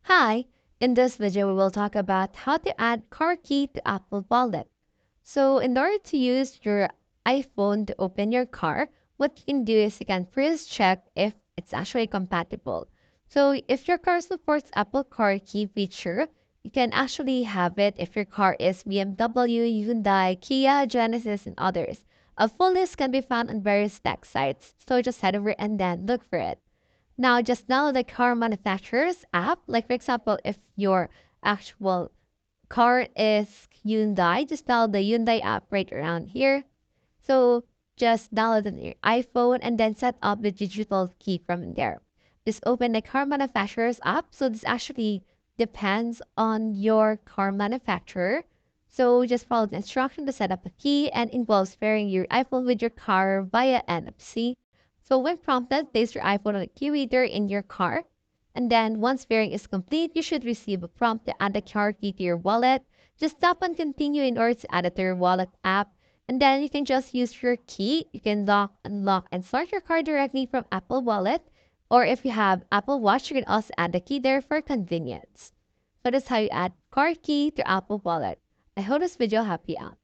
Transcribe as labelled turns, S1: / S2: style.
S1: Hi, in this video we will talk about how to add car key to Apple Wallet. So in order to use your iPhone to open your car, what you can do is you can first check if it's actually compatible. So if your car supports Apple Car Key feature, you can actually have it if your car is BMW, Hyundai, Kia, Genesis, and others. A full list can be found on various tech sites, so just head over and then look for it. Now, just download the car manufacturer's app. Like, for example, if your actual car is Hyundai, just download the Hyundai app right around here. So, just download it on your iPhone and then set up the digital key from there. Just open the car manufacturer's app. So, this actually depends on your car manufacturer. So, just follow the instruction to set up a key and involves pairing your iPhone with your car via NFC. So when prompted, place your iPhone on the key reader in your car. And then once pairing is complete, you should receive a prompt to add the car key to your wallet. Just tap on continue in order to add it to your wallet app. And then you can just use your key. You can lock, unlock, and start your car directly from Apple Wallet. Or if you have Apple Watch, you can also add the key there for convenience. So that's how you add car key to Apple Wallet. I hope this video helped you out.